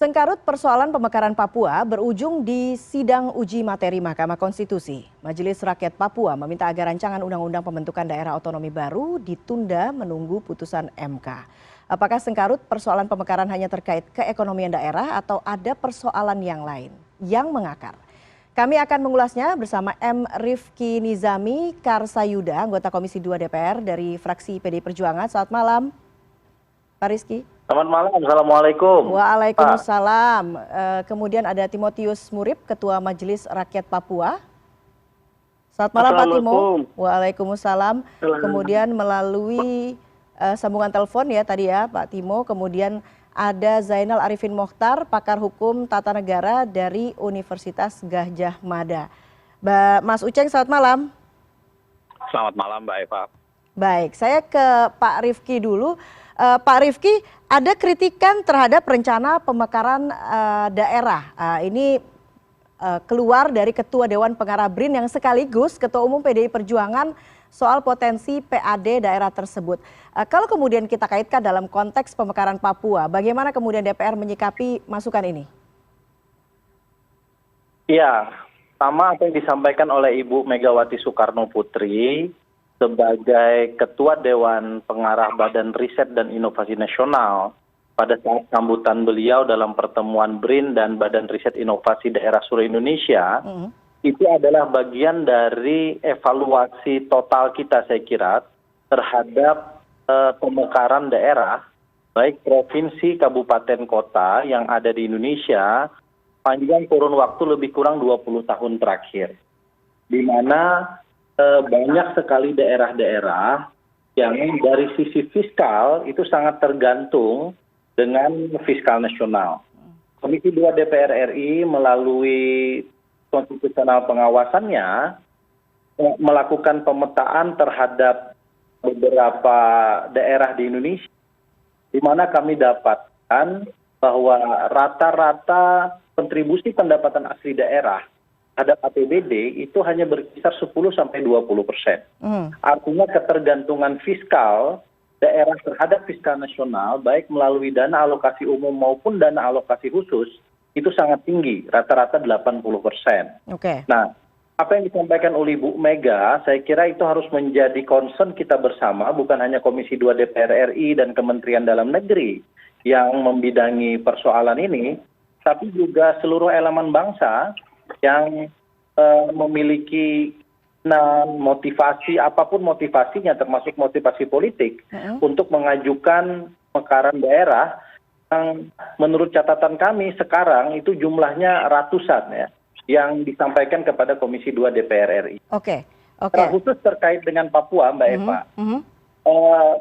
Sengkarut persoalan pemekaran Papua berujung di sidang uji materi Mahkamah Konstitusi. Majelis Rakyat Papua meminta agar rancangan undang-undang pembentukan daerah otonomi baru ditunda menunggu putusan MK. Apakah sengkarut persoalan pemekaran hanya terkait keekonomian daerah atau ada persoalan yang lain yang mengakar? Kami akan mengulasnya bersama M. Rifki Nizami Karsayuda, anggota Komisi 2 DPR dari fraksi PD Perjuangan. Selamat malam, Pak Rizky. Selamat malam, Assalamualaikum. Waalaikumsalam. Kemudian ada Timotius Murib, Ketua Majelis Rakyat Papua. Selamat malam Pak Timo. Waalaikumsalam. Kemudian melalui sambungan telepon ya tadi ya Pak Timo. Kemudian ada Zainal Arifin Mokhtar, pakar hukum tata negara dari Universitas Gadjah Mada. Mas Uceng, selamat malam. Selamat malam Mbak Eva. Baik, saya ke Pak Rifki dulu. Pak Rifki, ada kritikan terhadap rencana pemekaran daerah. Ini keluar dari Ketua Dewan Pengarah BRIN yang sekaligus Ketua Umum PDI Perjuangan soal potensi PAD daerah tersebut. Kalau kemudian kita kaitkan dalam konteks pemekaran Papua, bagaimana kemudian DPR menyikapi masukan ini? Iya, sama apa yang disampaikan oleh Ibu Megawati Soekarno Putri sebagai Ketua Dewan Pengarah Badan Riset dan Inovasi Nasional pada saat sambutan beliau dalam pertemuan BRIN dan Badan Riset Inovasi Daerah Seluruh Indonesia, itu adalah bagian dari evaluasi total kita saya kira terhadap pemekaran daerah, baik provinsi, kabupaten, kota yang ada di Indonesia panjang kurun waktu lebih kurang 20 tahun terakhir, di mana banyak sekali daerah-daerah yang dari sisi fiskal itu sangat tergantung dengan fiskal nasional. Komisi 2 DPR RI melalui konstitusional pengawasannya melakukan pemetaan terhadap beberapa daerah di Indonesia, di mana kami dapatkan bahwa rata-rata kontribusi pendapatan asli daerah terhadap APBD itu hanya berkisar 10-20%. Artinya ketergantungan fiskal daerah terhadap fiskal nasional, baik melalui dana alokasi umum maupun dana alokasi khusus, itu sangat tinggi, rata-rata 80%. Nah, apa yang disampaikan oleh Bu Mega, saya kira itu harus menjadi concern kita bersama, bukan hanya Komisi 2 DPR RI dan Kementerian Dalam Negeri yang membidangi persoalan ini, tapi juga seluruh elemen bangsa yang memiliki motivasi, apapun motivasinya, termasuk motivasi politik, untuk mengajukan pemekaran daerah yang menurut catatan kami sekarang itu jumlahnya ratusan ya, yang disampaikan kepada Komisi 2 DPR RI. Khusus terkait dengan Papua, Mbak Eva,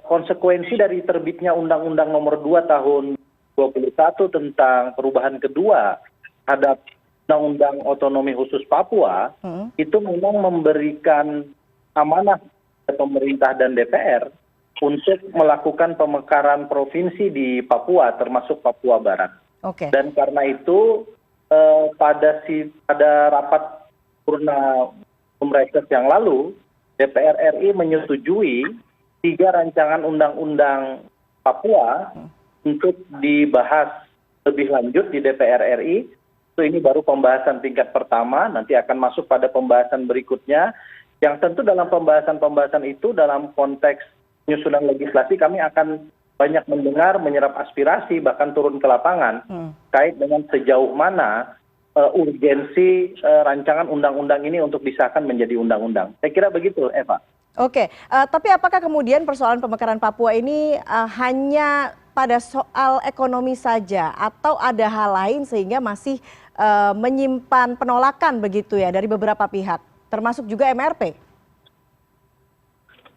konsekuensi dari terbitnya Undang-Undang Nomor 2 Tahun 2021 tentang perubahan kedua terhadap Undang-Undang Otonomi Khusus Papua itu memang memberikan amanah ke pemerintah dan DPR untuk melakukan pemekaran provinsi di Papua, termasuk Papua Barat. Dan karena itu pada rapat purna Reses yang lalu, DPR RI menyetujui 3 rancangan undang-undang Papua untuk dibahas lebih lanjut di DPR RI. Ini baru pembahasan tingkat pertama, nanti akan masuk pada pembahasan berikutnya, yang tentu dalam pembahasan-pembahasan itu dalam konteks penyusunan legislasi kami akan banyak mendengar, menyerap aspirasi, bahkan turun ke lapangan, kait dengan sejauh mana urgensi rancangan undang-undang ini untuk disahkan menjadi undang-undang. Saya kira begitu, Eva. Tapi apakah kemudian persoalan pemekaran Papua ini hanya pada soal ekonomi saja atau ada hal lain sehingga masih menyimpan penolakan begitu ya dari beberapa pihak, termasuk juga MRP?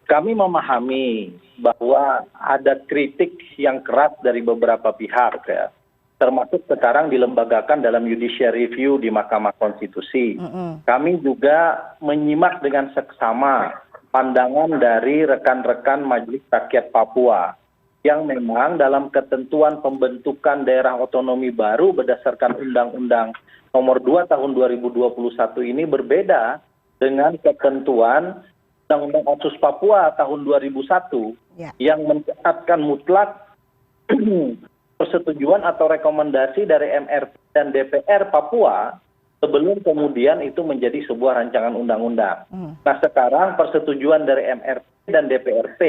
Kami memahami bahwa ada kritik yang keras dari beberapa pihak ya, termasuk sekarang dilembagakan dalam judicial review di Mahkamah Konstitusi. Kami juga menyimak dengan seksama pandangan dari rekan-rekan Majelis Rakyat Papua yang memang dalam ketentuan pembentukan daerah otonomi baru berdasarkan Undang-Undang Nomor 2 Tahun 2021 ini berbeda dengan ketentuan Undang-Undang Otsus Papua tahun 2001 yang mencatatkan mutlak persetujuan atau rekomendasi dari MRP dan DPR Papua sebelum kemudian itu menjadi sebuah rancangan undang-undang. Nah sekarang persetujuan dari MRP dan DPRP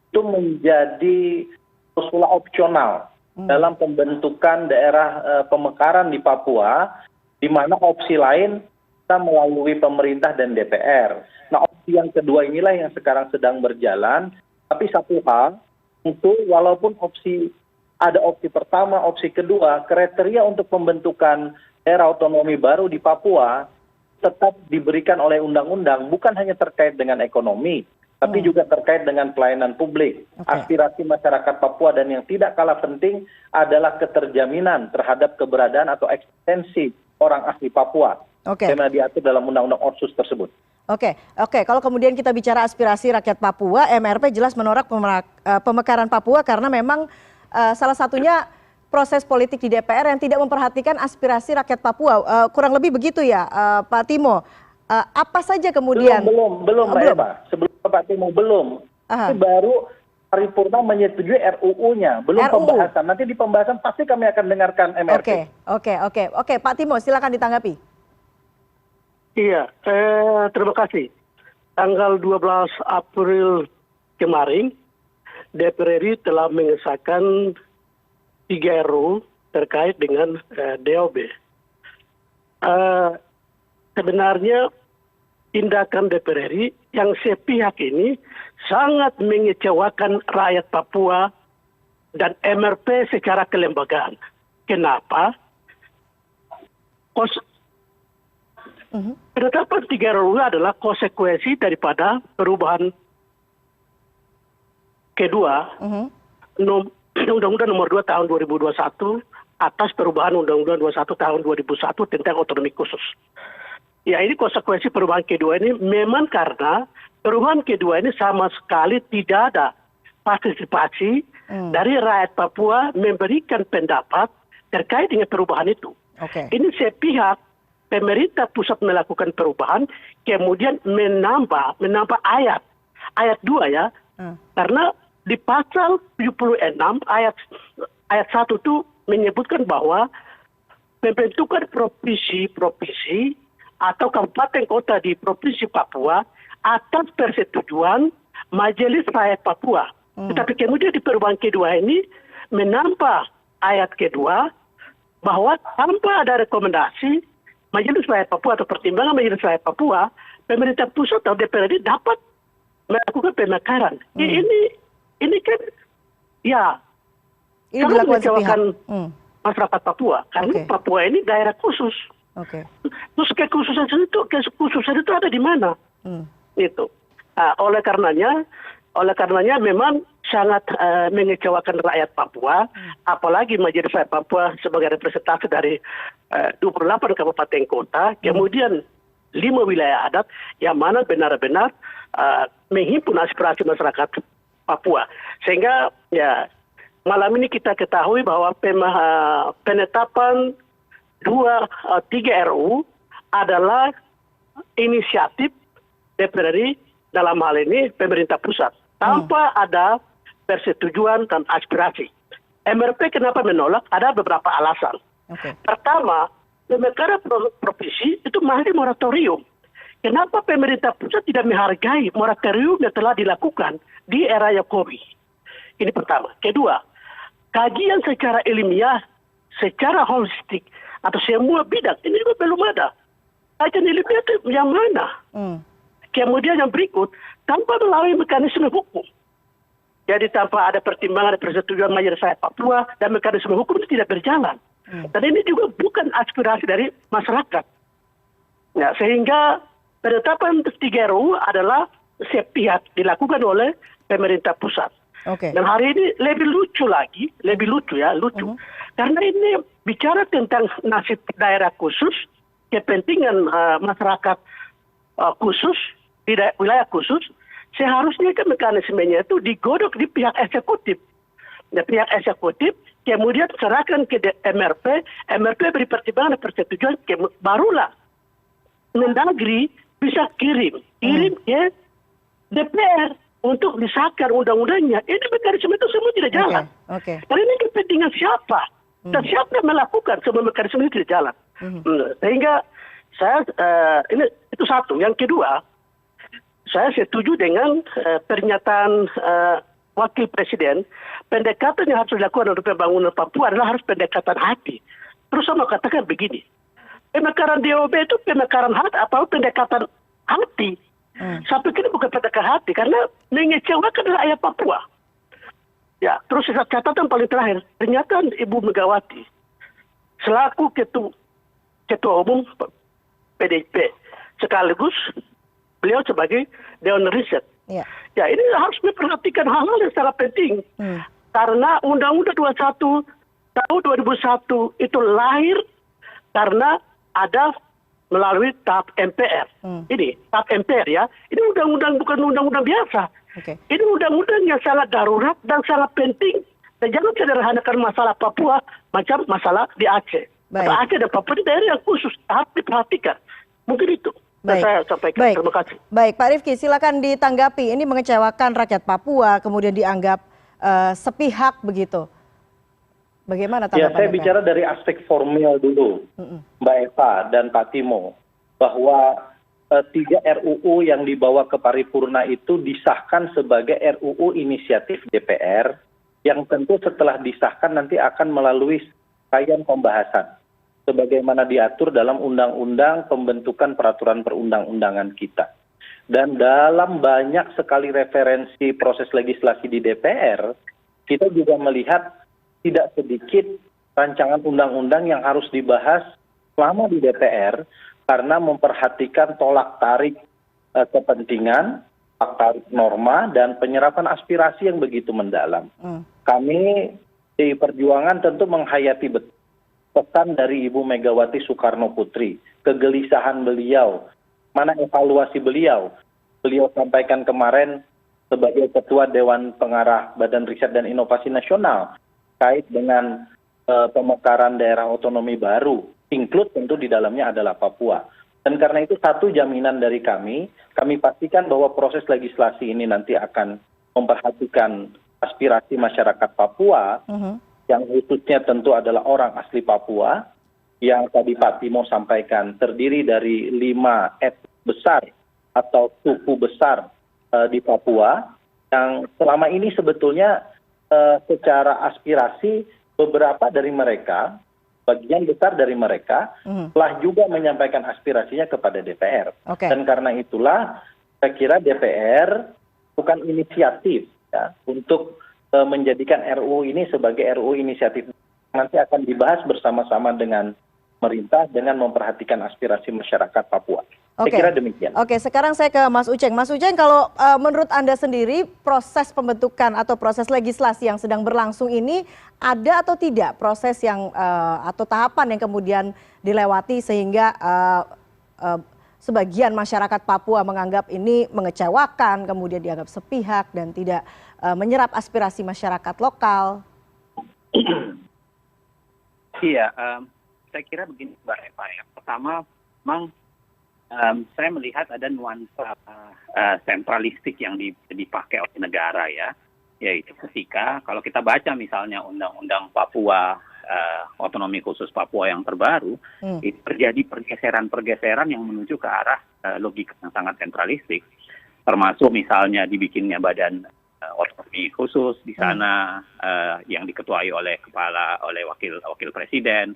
itu menjadi klausul opsional dalam pembentukan daerah pemekaran di Papua, di mana opsi lain kita melalui pemerintah dan DPR. Nah opsi yang kedua inilah yang sekarang sedang berjalan, tapi satu hal, tentu walaupun ada opsi pertama, opsi kedua, kriteria untuk pembentukan daerah otonomi baru di Papua tetap diberikan oleh undang-undang, bukan hanya terkait dengan ekonomi, tapi juga terkait dengan pelayanan publik. Aspirasi masyarakat Papua dan yang tidak kalah penting adalah keterjaminan terhadap keberadaan atau eksistensi orang asli Papua. Karena diatur dalam undang-undang Otsus tersebut. Oke. Kalau kemudian kita bicara aspirasi rakyat Papua, MRP jelas menolak pemekaran Papua karena memang salah satunya proses politik di DPR yang tidak memperhatikan aspirasi rakyat Papua. Kurang lebih begitu ya, Pak Timo. Apa saja kemudian? Belum, Mbak Eva. Sebelum Pak Timo belum. Ini baru paripurna menyetujui RUU-nya, belum pembahasan. Nanti di pembahasan pasti kami akan dengarkan MRP. Oke. Pak Timo, silakan ditanggapi. Iya, terima kasih. Tanggal 12 April kemarin, DPR RI telah mengesahkan 3 RUU terkait dengan DOB. Sebenarnya tindakan DPR RI yang sepihak ini sangat mengecewakan rakyat Papua dan MRP secara kelembagaan. Kenapa? Penetapan 3 RUU adalah konsekuensi daripada perubahan kedua Undang-Undang Nomor 2 Tahun 2021 atas perubahan Undang-Undang 21 Tahun 2001 tentang otonomi khusus. Ya, ini konsekuensi perubahan kedua ini memang karena perubahan kedua ini sama sekali tidak ada partisipasi dari rakyat Papua memberikan pendapat terkait dengan perubahan itu. Ini sepihak pemerintah pusat melakukan perubahan, kemudian menambah ayat 2 ya, karena di pasal 76 ayat 1 itu menyebutkan bahwa pembentukan provinsi atau kabupaten kota di provinsi Papua atas persetujuan Majelis Rakyat Papua. Tetapi kemudian di perubahan kedua ini menambah ayat kedua bahwa tanpa ada rekomendasi Majelis Rakyat Papua atau pertimbangan Majelis Rakyat Papua, pemerintah pusat atau DPR ini dapat melakukan pemekaran. Ini kan ya ini dilakukan masyarakat Papua karena Papua ini daerah khusus. Terus kekhususan itu ada di mana? Itu. Nah, oleh karenanya memang sangat mengecewakan rakyat Papua, apalagi Majelis Rakyat Papua sebagai representasi dari 28 kabupaten kota, kemudian 5 wilayah adat yang mana benar-benar menghimpun aspirasi masyarakat Papua. Sehingga ya malam ini kita ketahui bahwa penetapan 3 RUU adalah inisiatif DPR RI dalam hal ini pemerintah pusat tanpa ada persetujuan dan aspirasi. MRP kenapa menolak? Ada beberapa alasan. Pertama, pemekaran provinsi itu masih moratorium. Kenapa pemerintah pusat tidak menghargai moratorium yang telah dilakukan di era Jokowi? Ini pertama. Kedua, kajian secara ilmiah, secara holistik, atau semua bidang, ini juga belum ada. Kajian ilmiah itu yang mana? Kemudian yang berikut, tanpa melalui mekanisme hukum. Jadi tanpa ada pertimbangan dan persetujuan Majelis Rakyat Papua dan mekanisme hukum itu tidak berjalan. Dan ini juga bukan aspirasi dari masyarakat. Ya, sehingga penetapan 3 RUU adalah sepihak dilakukan oleh pemerintah pusat. Dan hari ini lebih lucu. Karena ini bicara tentang nasib daerah khusus, kepentingan masyarakat khusus, di wilayah khusus, seharusnya kan mekanismenya itu digodok di pihak eksekutif. Nah, pihak eksekutif kemudian serahkan ke MRP beri pertimbangan dan persetujuan, barulah Mendagri bisa kirim ke DPR untuk disahkan undang-undangnya, ini mekanisme itu semua tidak jalan. Karena ini kepentingan siapa? Dan siapa yang melakukan semua mekanisme itu tidak jalan? Sehingga saya itu satu. Yang kedua, saya setuju dengan pernyataan Wakil Presiden, pendekatan yang harus dilakukan untuk pembangunan Papua adalah harus pendekatan hati. Terus saya mau katakan begini, pemekaran DOB itu pemekaran hati atau pendekatan hati. Saya pikir bukan pendekatan hati, karena mengecewakan adalah rakyat Papua. Ya, terus catatan paling terakhir, pernyataan Ibu Megawati selaku ketua umum PDIP sekaligus beliau sebagai Dewan Riset. Ya, ini harus memperhatikan hal-hal yang sangat penting. Karena Undang-Undang 21 tahun 2001 itu lahir karena ada melalui tahap MPR. Ini tahap MPR ya. Ini undang-undang bukan undang-undang biasa. Ini undang-undang yang sangat darurat dan sangat penting. Dan jangan sederhanakan masalah Papua macam masalah di Aceh. Aceh dan Papua ini daerah yang khusus harus diperhatikan. Mungkin itu. Saya sampaikan. Terima kasih. Baik, Pak Rifki, silakan ditanggapi. Ini mengecewakan rakyat Papua, kemudian dianggap sepihak begitu. Bagaimana tanggapan? Ya, saya bicara dari aspek formil dulu, Mbak Eva dan Pak Timo, bahwa 3 RUU yang dibawa ke paripurna itu disahkan sebagai RUU inisiatif DPR, yang tentu setelah disahkan nanti akan melalui rangkaian pembahasan sebagaimana diatur dalam undang-undang pembentukan peraturan perundang-undangan kita. Dan dalam banyak sekali referensi proses legislasi di DPR, kita juga melihat tidak sedikit rancangan undang-undang yang harus dibahas selama di DPR karena memperhatikan tolak tarik kepentingan, tolak tarik norma, dan penyerapan aspirasi yang begitu mendalam. Kami di Perjuangan tentu menghayati betul pesan dari Ibu Megawati Soekarno Putri, kegelisahan beliau, mana evaluasi beliau. Beliau sampaikan kemarin sebagai Ketua Dewan Pengarah Badan Riset dan Inovasi Nasional kait dengan pemekaran daerah otonomi baru, include tentu di dalamnya adalah Papua. Dan karena itu satu jaminan dari kami pastikan bahwa proses legislasi ini nanti akan memperhatikan aspirasi masyarakat Papua, yang khususnya tentu adalah orang asli Papua, yang tadi Pak Timo sampaikan terdiri dari 5 etnis besar atau suku besar di Papua, yang selama ini sebetulnya secara aspirasi beberapa dari mereka, bagian besar dari mereka, telah juga menyampaikan aspirasinya kepada DPR. Dan karena itulah saya kira DPR bukan inisiatif ya, untuk menjadikan RUU ini sebagai RUU inisiatif, nanti akan dibahas bersama-sama dengan pemerintah dengan memperhatikan aspirasi masyarakat Papua. Saya kira demikian. Sekarang saya ke Mas Uceng. Mas Uceng, kalau menurut Anda sendiri proses pembentukan atau proses legislasi yang sedang berlangsung ini ada atau tidak proses yang atau tahapan yang kemudian dilewati sehingga sebagian masyarakat Papua menganggap ini mengecewakan, kemudian dianggap sepihak dan tidak menyerap aspirasi masyarakat lokal? Iya, saya kira begini Mbak Eva ya. Pertama, memang saya melihat ada nuansa sentralistik yang dipakai oleh negara ya. Yaitu ketika kalau kita baca misalnya Undang-Undang Papua, Otonomi Khusus Papua yang terbaru, itu terjadi pergeseran-pergeseran yang menuju ke arah logika yang sangat sentralistik. Termasuk misalnya dibikinnya badan otonomi khusus di sana yang diketuai oleh wakil presiden,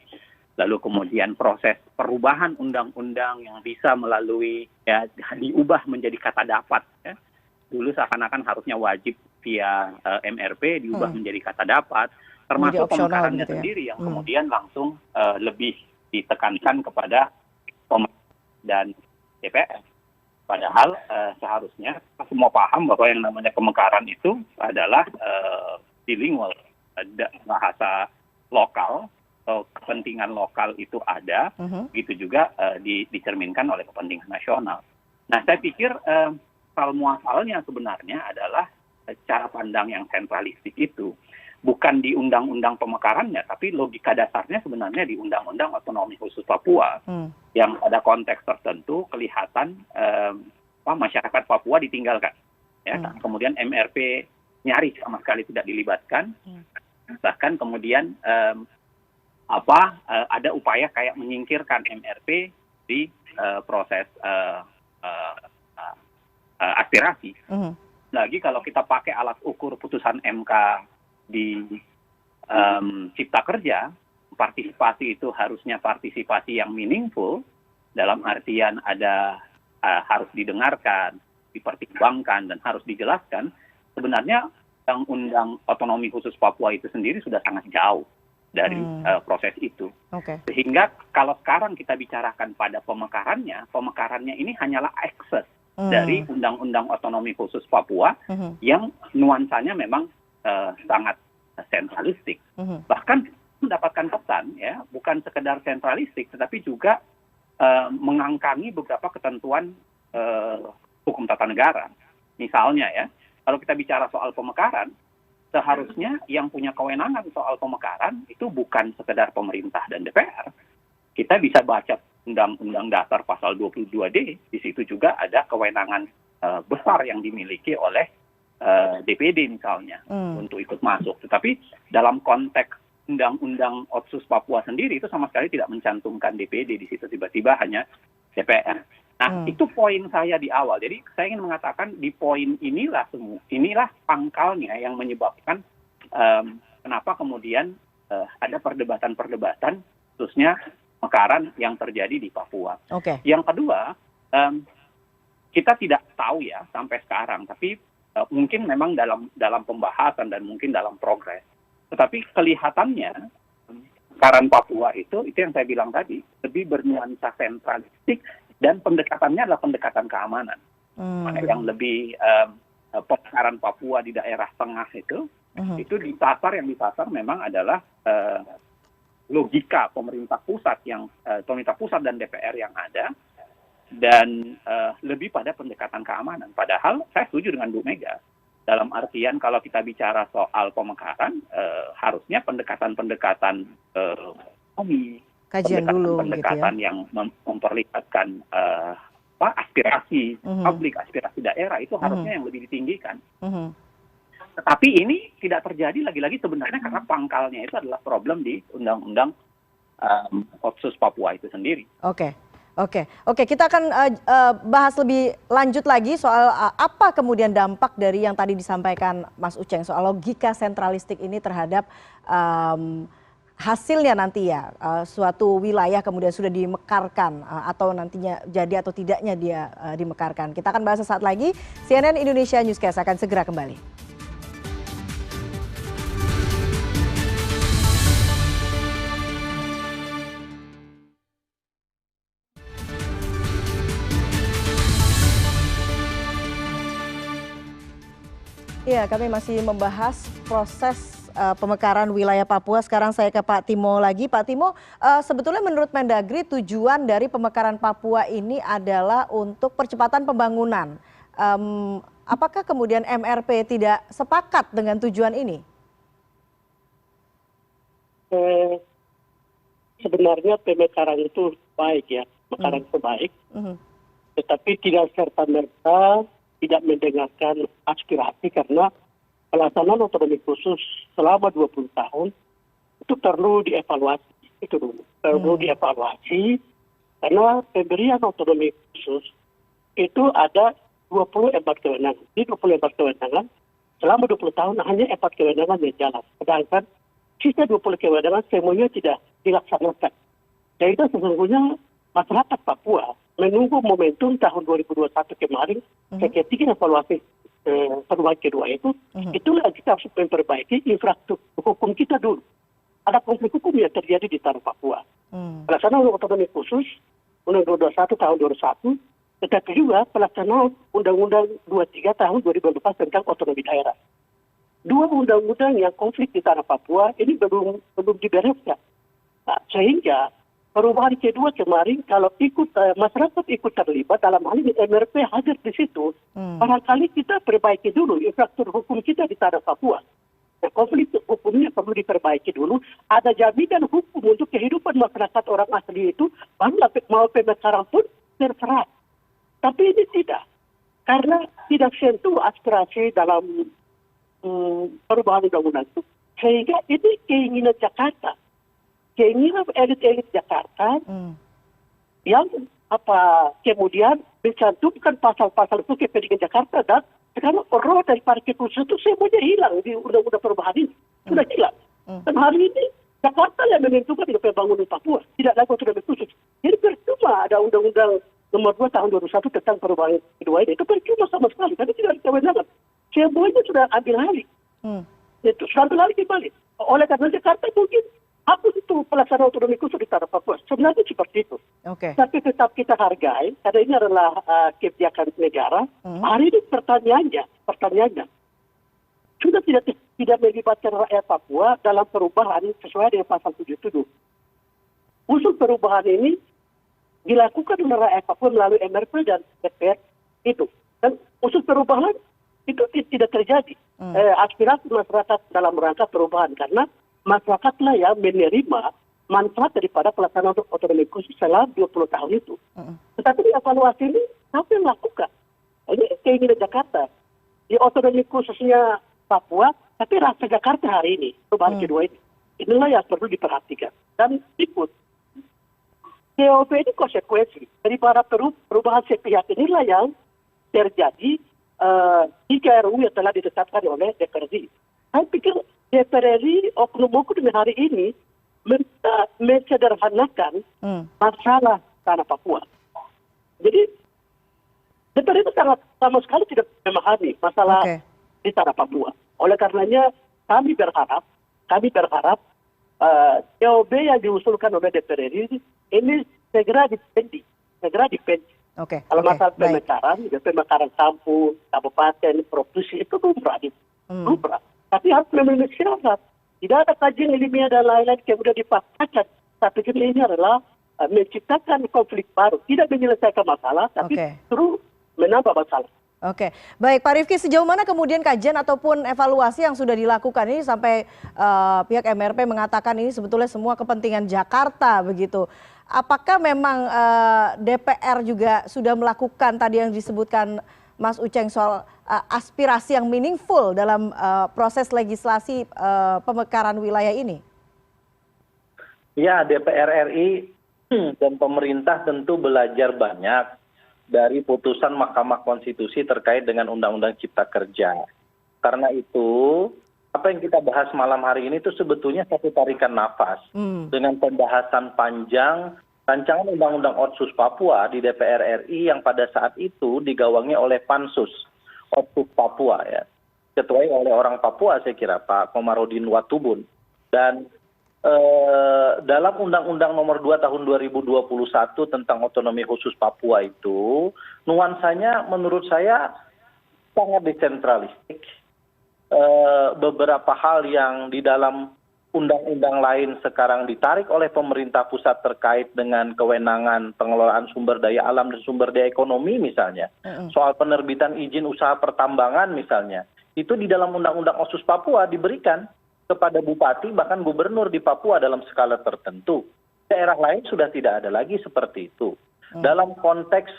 lalu kemudian proses perubahan undang-undang yang bisa melalui ya diubah menjadi kata dapat ya. Dulu seakan-akan harusnya wajib via MRP diubah menjadi kata dapat, termasuk pemekarannya sendiri yang kemudian langsung lebih ditekankan kepada pemerintah dan DPR. Padahal seharusnya kita semua paham bahwa yang namanya pemekaran itu adalah bilingual, bahasa lokal, kepentingan lokal itu ada, gitu juga dicerminkan oleh kepentingan nasional. Nah, saya pikir muasalnya sebenarnya adalah cara pandang yang sentralistik itu. Bukan di undang-undang pemekarannya, tapi logika dasarnya sebenarnya di Undang-Undang Otonomi Khusus Papua, yang pada konteks tertentu kelihatan masyarakat Papua ditinggalkan. ya, kemudian MRP nyaris sama sekali tidak dilibatkan, bahkan kemudian ada upaya kayak menyingkirkan MRP di proses aspirasi. Lagi kalau kita pakai alat ukur putusan MK di Cipta Kerja, partisipasi itu harusnya partisipasi yang meaningful, dalam artian ada harus didengarkan, dipertimbangkan, dan harus dijelaskan. Sebenarnya Undang-Undang Otonomi Khusus Papua itu sendiri sudah sangat jauh dari proses itu. Sehingga kalau sekarang kita bicarakan pada pemekarannya ini hanyalah akses dari Undang-Undang Otonomi Khusus Papua yang nuansanya memang sangat sentralistik. Bahkan mendapatkan pesan, ya, bukan sekedar sentralistik, tetapi juga mengangkangi beberapa ketentuan hukum tata negara. Misalnya, ya, kalau kita bicara soal pemekaran, seharusnya yang punya kewenangan soal pemekaran itu bukan sekedar pemerintah dan DPR. Kita bisa baca Undang-Undang Dasar Pasal 22D, di situ juga ada kewenangan besar yang dimiliki oleh DPD misalnya untuk ikut masuk. Tetapi dalam konteks Undang-Undang Otsus Papua sendiri itu sama sekali tidak mencantumkan DPD di situ, tiba-tiba hanya DPR. Nah, itu poin saya di awal. Jadi saya ingin mengatakan di poin inilah pangkalnya yang menyebabkan kenapa kemudian ada perdebatan-perdebatan khususnya pemekaran yang terjadi di Papua. Yang kedua, kita tidak tahu ya sampai sekarang, tapi mungkin memang dalam pembahasan dan mungkin dalam progres. Tetapi kelihatannya pemekaran Papua itu yang saya bilang tadi, lebih bernuansa sentralistik dan pendekatannya adalah pendekatan keamanan. Yang lebih pemekaran Papua di daerah tengah itu yang disasar memang adalah logika pemerintah pusat dan DPR yang ada, dan lebih pada pendekatan keamanan. Padahal saya setuju dengan Bu Mega dalam artian kalau kita bicara soal pemekaran, harusnya pendekatan kajian dulu, pendekatan gitu ya, yang memperlihatkan aspirasi publik, aspirasi daerah itu harusnya yang lebih ditinggikan. Tetapi ini tidak terjadi lagi-lagi sebenarnya karena pangkalnya itu adalah problem di Undang-Undang Otsus Papua itu sendiri. Oke, kita akan bahas lebih lanjut lagi soal apa kemudian dampak dari yang tadi disampaikan Mas Uceng soal logika sentralistik ini terhadap hasilnya nanti ya, suatu wilayah kemudian sudah dimekarkan atau nantinya jadi atau tidaknya dia dimekarkan. Kita akan bahas sesaat lagi. CNN Indonesia Newscast akan segera kembali. Ya, kami masih membahas proses pemekaran wilayah Papua. Sekarang saya ke Pak Timo lagi. Pak Timo, sebetulnya menurut Mendagri tujuan dari pemekaran Papua ini adalah untuk percepatan pembangunan. Apakah kemudian MRP tidak sepakat dengan tujuan ini? Sebenarnya pemekaran itu baik ya, pemekaran itu baik. Tetapi tidak serta-merta tidak mendengarkan aspirasi, karena pelaksanaan otonomi khusus selama 20 tahun itu perlu dievaluasi. Itu dulu. Perlu dievaluasi karena pemberian otonomi khusus itu ada 24 kewenangan. Di 24 kewenangan selama 20 tahun hanya 4 kewenangan yang jalan. Sedangkan sisa 20 kewenangan semuanya tidak dilaksanakan. Dan itu sesungguhnya masyarakat Papua menunggu momentum tahun 2021 kemarin, ketika evaluasi perubahan kedua itulah kita harus memperbaiki infrastruktur hukum kita dulu. Ada konflik hukum yang terjadi di tanah Papua. Pelaksanaan otonomi khusus Undang-Undang 21 tahun 2001, tetapi juga pelaksanaan Undang-Undang 23 tahun 2012 tentang otonomi daerah. Dua undang-undang yang konflik di tanah Papua ini belum dibereskan. Nah, sehingga perubahan kedua kemarin, kalau masyarakat ikut terlibat dalam hal ini MRP hadir di situ, barangkali kita perbaiki dulu infrastruktur hukum kita di tanah Papua. Nah, konflik hukumnya perlu diperbaiki dulu. Ada jaminan hukum untuk kehidupan masyarakat orang asli itu, baru mau pemekaran pun terserah. Tapi ini tidak. karena tidak sentuh aspirasi dalam perubahan undang-undang itu. Sehingga ini keinginan Jakarta, keinginan elit-elit Jakarta yang kemudian mencantumkan pasal-pasal itu ke PDK Jakarta, dan sekarang roh dari parkir khusus itu semuanya hilang di undang-undang perubahan ini. Sudah hilang. Dan hari ini Jakarta yang menentukan di pembangunan Papua, tidak lagi otonomi khusus. Jadi percuma ada undang-undang nomor 2 tahun 2001 tentang perubahan kedua ini. Itu percuma sama sekali, karena tidak ada kewenangan. Semuanya sudah ambil alih. Itu sudah ambil alih kembali. Oleh karena Jakarta mungkin hapus itu pelaksanaan otonomi khusus di tanah Papua. Sebenarnya seperti itu. Tapi tetap kita hargai, karena ini adalah kebijakan negara. Hari ini pertanyaannya, sudah tidak melibatkan rakyat Papua dalam perubahan sesuai dengan pasal 77. Usul perubahan ini dilakukan oleh rakyat Papua melalui MRP dan DPR itu. Dan usul perubahan itu tidak terjadi. Aspirasi masyarakat dalam rangka perubahan, karena masyarakatlah yang menerima manfaat daripada pelaksanaan otonomi khusus selama 20 tahun itu. Tetapi di evaluasi ini, apa yang melakukan? Ini keinginan Jakarta. Di otonomi khususnya Papua, tapi rasa Jakarta hari ini, perubahan kedua ini. Inilah yang perlu diperhatikan. Dan ikut. COP ini konsekuensi daripada perubahan sepihak inilah yang terjadi 3 RUU yang telah ditetapkan oleh DPRD. Saya pikir DPRD oknum-oknum hari ini mensederhanakan masalah tanah Papua. Jadi DPRD itu sama sekali tidak memahami masalah di tanah Papua. Oleh karenanya kami berharap COB yang diusulkan oleh DPRD ini segera dipending. Kalau masalah pemekaran kampung, kabupaten, provinsi itu lumrah. Tapi harus memenuhi syarat. Tidak ada kajian ilmiah dan lain-lain kemudian dipaksakan. Tapi ini adalah menciptakan konflik baru, tidak menyelesaikan masalah, tapi terus menambah masalah. Baik Pak Rifki, sejauh mana kemudian kajian ataupun evaluasi yang sudah dilakukan ini sampai pihak MRP mengatakan ini sebetulnya semua kepentingan Jakarta begitu. Apakah memang DPR juga sudah melakukan tadi yang disebutkan Mas Uceng soal aspirasi yang meaningful dalam proses legislasi pemekaran wilayah ini? Ya, DPR RI dan pemerintah tentu belajar banyak dari putusan Mahkamah Konstitusi terkait dengan Undang-Undang Cipta Kerja. Karena itu, apa yang kita bahas malam hari ini itu sebetulnya satu tarikan nafas dengan pembahasan panjang rancangan Undang-Undang Otsus Papua di DPR RI yang pada saat itu digawangi oleh Pansus Otsus Papua, ya, ketuai oleh orang Papua saya kira Pak Komarudin Watubun. Dan dalam Undang-Undang nomor 2 tahun 2021 tentang otonomi khusus Papua itu nuansanya menurut saya sangat desentralistik. Beberapa hal yang di dalam undang-undang lain sekarang ditarik oleh pemerintah pusat terkait dengan kewenangan pengelolaan sumber daya alam dan sumber daya ekonomi misalnya. Soal penerbitan izin usaha pertambangan misalnya. Itu di dalam Undang-Undang Otsus Papua diberikan kepada bupati bahkan gubernur di Papua dalam skala tertentu. Daerah lain sudah tidak ada lagi seperti itu. Dalam konteks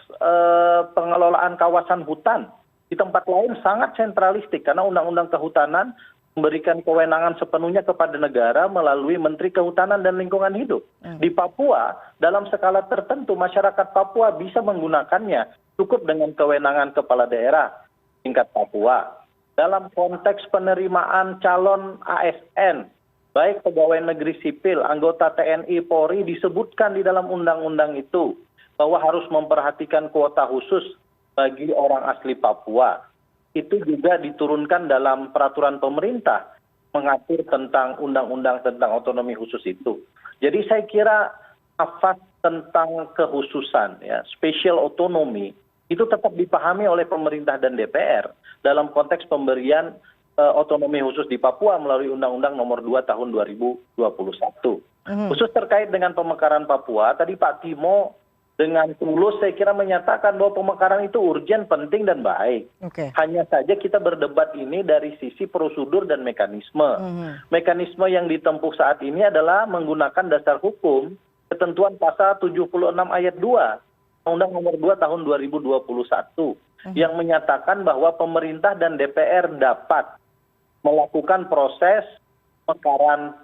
pengelolaan kawasan hutan, di tempat lain sangat sentralistik karena Undang-Undang Kehutanan memberikan kewenangan sepenuhnya kepada negara melalui Menteri Kehutanan dan Lingkungan Hidup. Di Papua, dalam skala tertentu masyarakat Papua bisa menggunakannya cukup dengan kewenangan kepala daerah tingkat Papua. Dalam konteks penerimaan calon ASN, baik pegawai negeri sipil, anggota TNI, Polri, disebutkan di dalam undang-undang itu bahwa harus memperhatikan kuota khusus bagi orang asli Papua. Itu juga diturunkan dalam peraturan pemerintah mengatur tentang undang-undang tentang otonomi khusus itu. Jadi saya kira nafas tentang kekhususan, ya, special autonomy, itu tetap dipahami oleh pemerintah dan DPR dalam konteks pemberian otonomi khusus di Papua melalui Undang-Undang nomor 2 tahun 2021. Khusus terkait dengan pemekaran Papua, tadi Pak Timo dengan tulus saya kira menyatakan bahwa pemekaran itu urgent, penting, dan baik. Hanya saja kita berdebat ini dari sisi prosedur dan mekanisme. Mekanisme yang ditempuh saat ini adalah menggunakan dasar hukum ketentuan pasal 76 ayat 2 Undang-Undang Nomor 2 Tahun 2021 yang menyatakan bahwa pemerintah dan DPR dapat melakukan proses pemekaran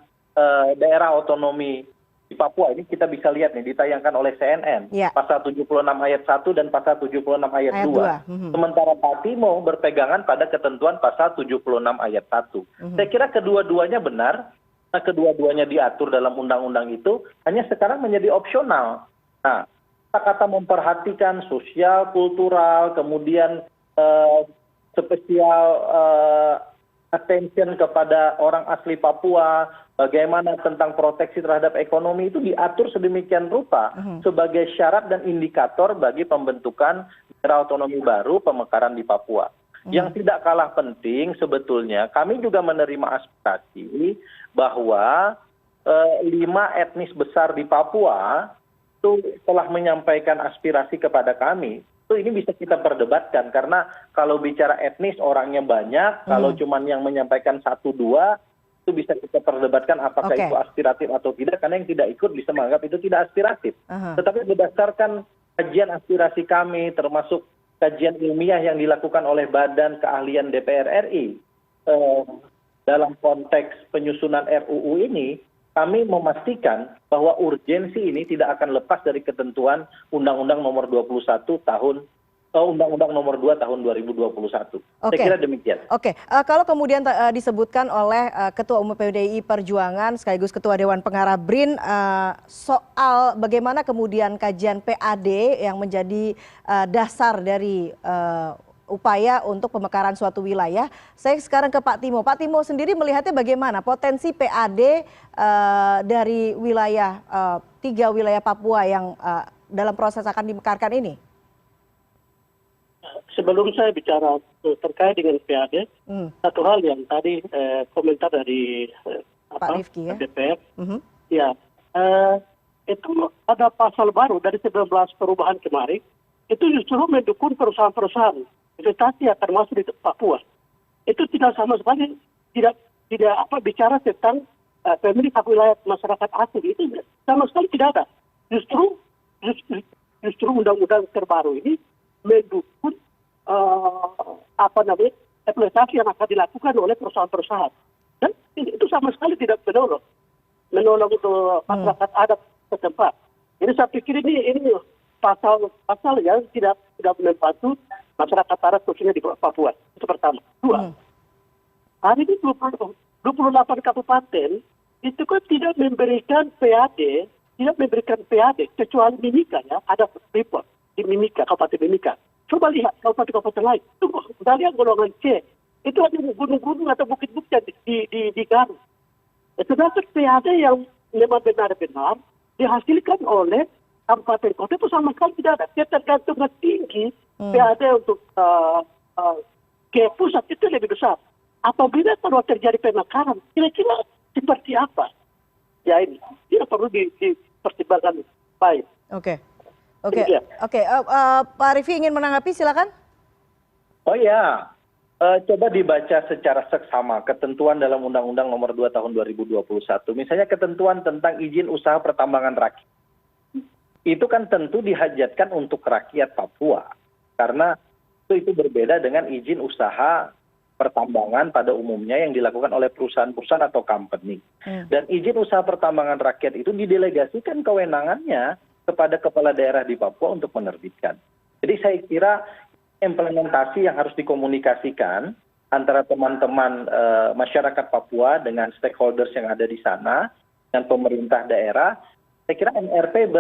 daerah otonomi di Papua. Ini kita bisa lihat nih ditayangkan oleh CNN, pasal 76 ayat 1 dan pasal 76 ayat 2. Sementara Patimo berpegangan pada ketentuan pasal 76 ayat 1. Saya kira kedua-duanya benar, kedua-duanya diatur dalam undang-undang itu, hanya sekarang menjadi opsional. Nah, kata memperhatikan sosial, kultural, kemudian spesial attention kepada orang asli Papua, bagaimana tentang proteksi terhadap ekonomi itu diatur sedemikian rupa sebagai syarat dan indikator bagi pembentukan daerah otonomi baru pemekaran di Papua. Yang tidak kalah penting sebetulnya, kami juga menerima aspirasi bahwa 5 etnis besar di Papua itu telah menyampaikan aspirasi kepada kami. Ini bisa kita perdebatkan karena kalau bicara etnis orangnya banyak, kalau cuman yang menyampaikan 1-2 itu bisa kita perdebatkan apakah itu aspiratif atau tidak, karena yang tidak ikut bisa menganggap itu tidak aspiratif. Tetapi berdasarkan kajian aspirasi kami termasuk kajian ilmiah yang dilakukan oleh Badan Keahlian DPR RI dalam konteks penyusunan RUU ini, kami memastikan bahwa urgensi ini tidak akan lepas dari ketentuan Undang-Undang Nomor 21 tahun Undang-Undang Nomor 2 tahun 2021. Saya kira demikian. Kalau kemudian disebutkan oleh Ketua Umum PDI Perjuangan sekaligus Ketua Dewan Pengarah BRIN soal bagaimana kemudian kajian PAD yang menjadi dasar dari upaya untuk pemekaran suatu wilayah. Saya sekarang ke Pak Timo. Pak Timo sendiri melihatnya bagaimana potensi PAD dari wilayah 3 wilayah Papua yang dalam proses akan dimekarkan ini? Sebelum saya bicara terkait dengan PAD, satu hal yang tadi komentar dari Pak Rifki, DPR, itu ada pasal baru dari 19 perubahan kemarin, itu justru mendukung perusahaan-perusahaan investasi akan masuk di Papua. Itu tidak sama sekali tidak bicara tentang pemilik hak wilayah masyarakat asing, itu sama sekali tidak ada. Justru undang-undang terbaru ini mendukung implementasi yang akan dilakukan oleh perusahaan-perusahaan, dan itu sama sekali tidak menolong untuk masyarakat adat setempat. Jadi saya pikir ini pasal yang tidak membantu masyarakat adat khususnya di Papua. Itu pertama. 2, hari ini 28 kabupaten itu kan tidak memberikan PAD kecuali Mimika, ya, ada report di Mimika, Kabupaten Mimika. Coba lihat kabupaten-kabupaten lain. Itu lihat golongan C. Itu hanya gunung-gunung atau bukit-bukit di Garut. Sedangkan PAD yang memang benar-benar dihasilkan oleh kabupaten kota itu sama sekali tidak ada. Ketergantungan tinggi PAD untuk ke pusat itu lebih besar. Apabila kalau terjadi pemekaran, kira-kira seperti apa? Ya ini perlu dipertimbangkan baik. Pak Rifki ingin menanggapi, silakan. Oh ya, coba dibaca secara seksama ketentuan dalam Undang-Undang Nomor 2 Tahun 2021. Misalnya ketentuan tentang izin usaha pertambangan rakyat. Itu kan tentu dihajatkan untuk rakyat Papua. Karena itu berbeda dengan izin usaha pertambangan pada umumnya yang dilakukan oleh perusahaan-perusahaan atau company. Dan izin usaha pertambangan rakyat itu didelegasikan kewenangannya kepada kepala daerah di Papua untuk menerbitkan. Jadi saya kira implementasi yang harus dikomunikasikan antara teman-teman masyarakat Papua dengan stakeholders yang ada di sana, dan pemerintah daerah, saya kira MRP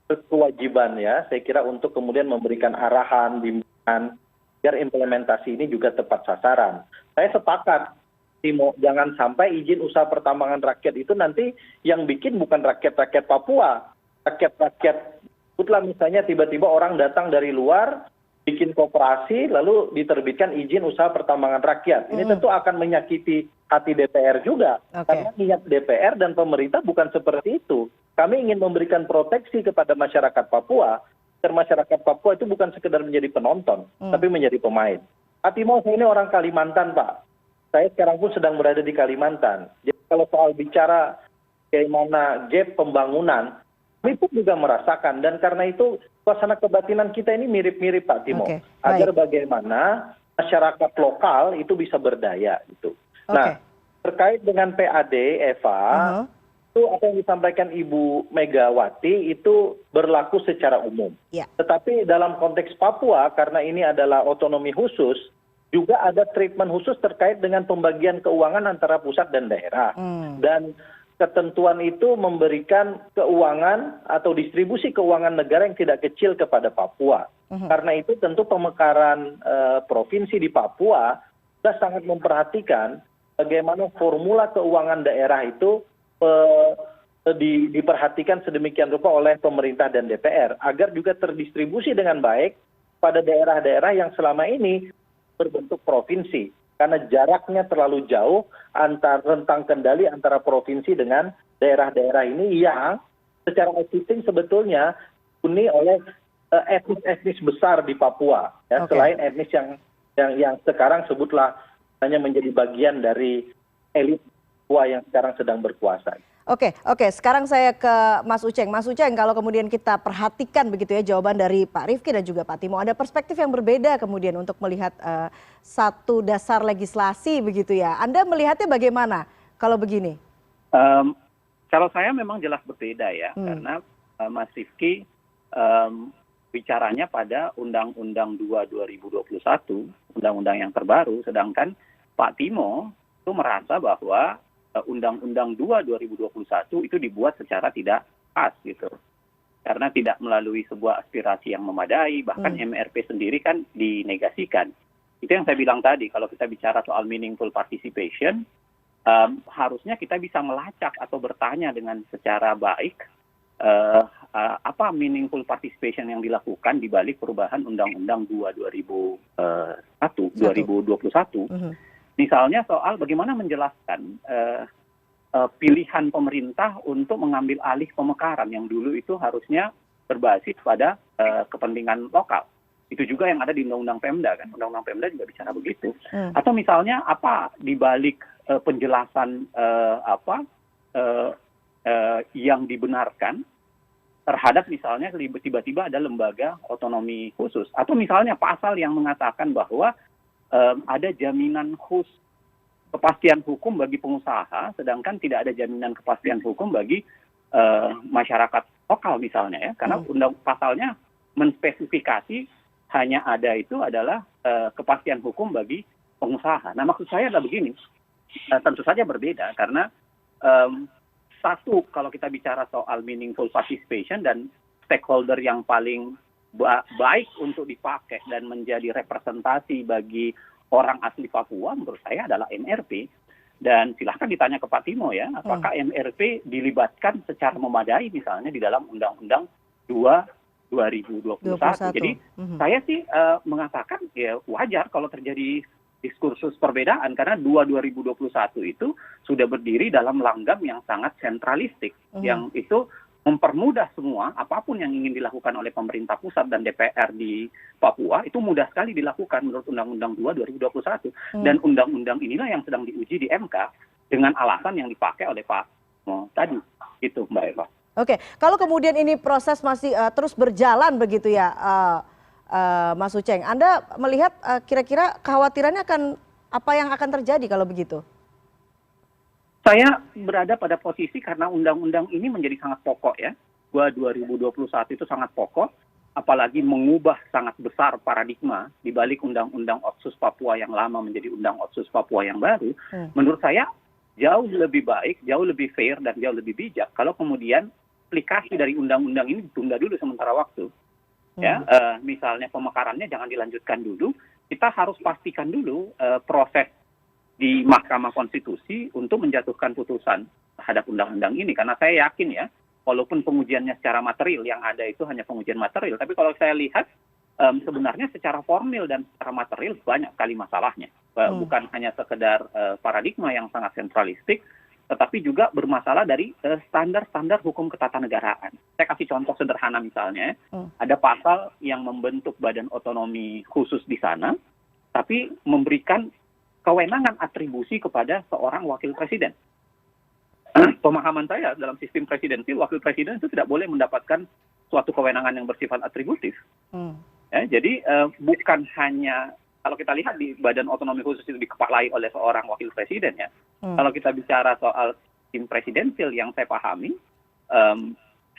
berkewajiban, ya, saya kira untuk kemudian memberikan arahan, bimbingan, biar implementasi ini juga tepat sasaran. Saya sepakat, Timo, jangan sampai izin usaha pertambangan rakyat itu nanti yang bikin bukan rakyat-rakyat Papua. Rakyat-rakyat, sebutlah misalnya tiba-tiba orang datang dari luar, bikin koperasi, lalu diterbitkan izin usaha pertambangan rakyat. Ini tentu akan menyakiti hati DPR juga. Karena niat DPR dan pemerintah bukan seperti itu. Kami ingin memberikan proteksi kepada masyarakat Papua, agar masyarakat Papua itu bukan sekedar menjadi penonton, tapi menjadi pemain. Pak Timo, saya ini orang Kalimantan, Pak. Saya sekarang pun sedang berada di Kalimantan. Jadi kalau soal bicara bagaimana gap pembangunan, Kami pun juga merasakan, dan karena itu suasana kebatinan kita ini mirip-mirip Pak Timo. Oke, Agar baik. bagaimana masyarakat lokal itu bisa berdaya gitu. Nah, terkait dengan PAD, Eva, itu apa yang disampaikan Ibu Megawati itu berlaku secara umum. Tetapi dalam konteks Papua, karena ini adalah otonomi khusus, juga ada treatment khusus terkait dengan pembagian keuangan antara pusat dan daerah. Dan ketentuan itu memberikan keuangan atau distribusi keuangan negara yang tidak kecil kepada Papua. Karena itu tentu pemekaran provinsi di Papua sudah sangat memperhatikan bagaimana formula keuangan daerah itu diperhatikan sedemikian rupa oleh pemerintah dan DPR agar juga terdistribusi dengan baik pada daerah-daerah yang selama ini berbentuk provinsi. Karena jaraknya terlalu jauh antar rentang kendali antara provinsi dengan daerah-daerah ini yang secara existing sebetulnya dihuni oleh etnis-etnis besar di Papua, ya, selain etnis yang sekarang sebutlah hanya menjadi bagian dari elit Papua yang sekarang sedang berkuasa. Oke, sekarang saya ke Mas Uceng. Mas Uceng, kalau kemudian kita perhatikan begitu ya jawaban dari Pak Rifki dan juga Pak Timo, ada perspektif yang berbeda kemudian untuk melihat satu dasar legislasi begitu ya. Anda melihatnya bagaimana kalau begini? Kalau saya memang jelas berbeda ya, karena Mas Rifki bicaranya pada Undang-Undang 2 2021, undang-undang yang terbaru, sedangkan Pak Timo itu merasa bahwa Undang-Undang 2 2021 itu dibuat secara tidak pas gitu. Karena tidak melalui sebuah aspirasi yang memadai, bahkan MRP sendiri kan dinegasikan. Itu yang saya bilang tadi, kalau kita bicara soal meaningful participation, harusnya kita bisa melacak atau bertanya dengan secara baik apa meaningful participation yang dilakukan di balik perubahan Undang-Undang 2 2021. Misalnya soal bagaimana menjelaskan pilihan pemerintah untuk mengambil alih pemekaran yang dulu itu harusnya berbasis pada kepentingan lokal. Itu juga yang ada di Undang-Undang Pemda kan. Undang-Undang Pemda juga bicara begitu. Atau misalnya apa di balik penjelasan yang dibenarkan terhadap misalnya tiba-tiba ada lembaga otonomi khusus. Atau misalnya pasal yang mengatakan bahwa ada jaminan khusus kepastian hukum bagi pengusaha, sedangkan tidak ada jaminan kepastian hukum bagi masyarakat lokal misalnya ya, karena pasalnya menspesifikasi hanya ada itu adalah kepastian hukum bagi pengusaha. Nah maksud saya adalah begini, tentu saja berbeda karena satu kalau kita bicara soal meaningful participation dan stakeholder yang paling baik untuk dipakai dan menjadi representasi bagi orang asli Papua menurut saya adalah MRP. Dan silahkan ditanya ke Pak Timo ya, apakah MRP dilibatkan secara memadai misalnya di dalam Undang-Undang 2 2021. Jadi saya sih mengatakan ya wajar kalau terjadi diskursus perbedaan karena 2 2021 itu sudah berdiri dalam langgam yang sangat sentralistik yang itu mempermudah semua apapun yang ingin dilakukan oleh pemerintah pusat dan DPR di Papua itu mudah sekali dilakukan menurut Undang-Undang 2 2021 dan undang-undang inilah yang sedang diuji di MK dengan alasan yang dipakai oleh Pak Mo tadi itu Mbak Eva. Oke, kalau kemudian ini proses masih terus berjalan begitu ya Mas Uceng, Anda melihat kira-kira kekhawatirannya apa yang akan terjadi kalau begitu? Saya berada pada posisi karena undang-undang ini menjadi sangat pokok ya. 2021 itu sangat pokok, apalagi mengubah sangat besar paradigma di balik undang-undang Otsus Papua yang lama menjadi undang Otsus Papua yang baru. Menurut saya jauh lebih baik, jauh lebih fair dan jauh lebih bijak kalau kemudian aplikasi dari undang-undang ini ditunda dulu sementara waktu. Ya, misalnya pemekarannya jangan dilanjutkan dulu. Kita harus pastikan dulu proses di Mahkamah Konstitusi untuk menjatuhkan putusan terhadap undang-undang ini. Karena saya yakin ya, walaupun pengujiannya secara material yang ada itu hanya pengujian material, tapi kalau saya lihat sebenarnya secara formil dan secara material banyak sekali masalahnya. Bukan hanya sekedar paradigma yang sangat sentralistik, tetapi juga bermasalah dari standar-standar hukum ketatanegaraan. Saya kasih contoh sederhana misalnya, ada pasal yang membentuk badan otonomi khusus di sana, tapi memberikan kewenangan atribusi kepada seorang wakil presiden. pemahaman saya dalam sistem presidensil, wakil presiden itu tidak boleh mendapatkan suatu kewenangan yang bersifat atributif. Ya, jadi bukan hanya kalau kita lihat di badan otonomi khusus itu dikepalai oleh seorang wakil presiden ya. Kalau kita bicara soal sistem presidensil yang saya pahami,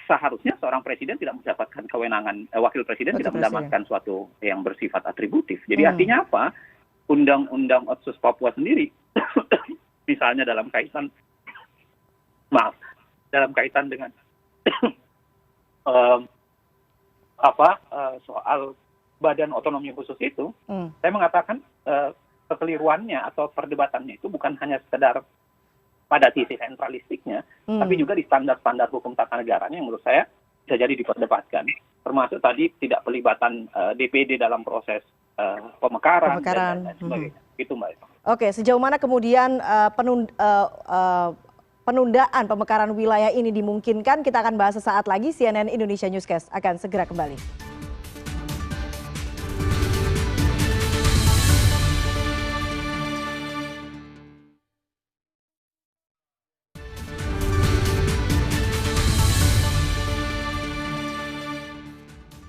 seharusnya seorang presiden tidak mendapatkan kewenangan, wakil presiden tidak mendapatkan suatu yang bersifat atributif. Jadi artinya apa? Undang-undang Otsus Papua sendiri, misalnya dalam kaitan dengan soal badan otonomi khusus itu, saya mengatakan kekeliruannya atau perdebatannya itu bukan hanya sekedar pada sisi sentralistiknya, tapi juga di standar-standar hukum tata negaranya yang menurut saya bisa jadi diperdebatkan. Termasuk tadi tidak pelibatan DPD dalam proses pemekaran dan sebagainya. Gitu, Mbak Eva. Oke, sejauh mana kemudian penundaan pemekaran wilayah ini dimungkinkan? Kita akan bahas sesaat lagi. CNN Indonesia Newscast akan segera kembali.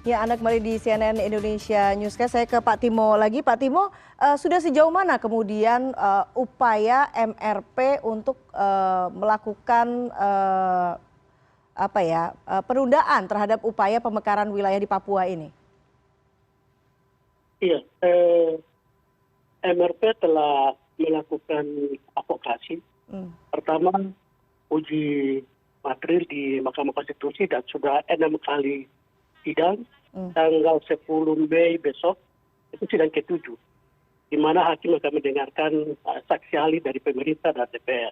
Ya, Anda kembali di CNN Indonesia Newscast. Saya ke Pak Timo lagi. Pak Timo, sudah sejauh mana kemudian upaya MRP untuk melakukan penundaan terhadap upaya pemekaran wilayah di Papua ini? Iya, MRP telah melakukan advokasi. Pertama, uji materi di Mahkamah Konstitusi dan sudah 6 kali sidang. Tanggal 10 Mei besok itu sidang ke-7, di mana hakim akan mendengarkan saksi ahli dari pemerintah dan DPR.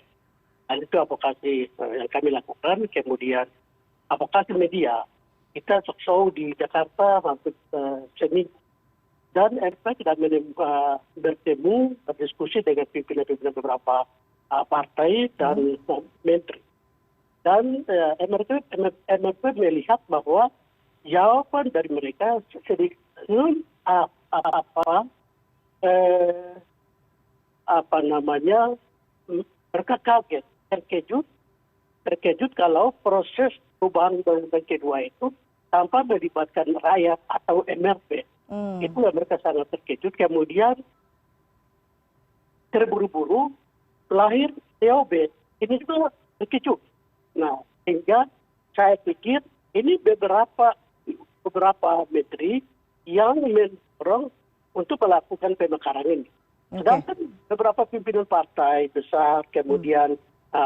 Dan itu advokasi yang kami lakukan. Kemudian advokasi media, kita show di Jakarta hampir seminggu. Dan MRP tidak bertemu, berdiskusi dengan pimpinan-pimpinan beberapa partai dan menteri. Dan MRP melihat bahwa jawaban dari mereka sedikit mereka kaget, terkejut kalau proses perubahan undang-undang kedua itu tanpa melibatkan rakyat atau MRP. Itulah mereka sangat terkejut. Kemudian terburu-buru lahir DOB. Ini juga terkejut. Nah, sehingga saya pikir ini beberapa menteri yang mendorong untuk melakukan pemekaran ini. Sedangkan beberapa pimpinan partai besar, kemudian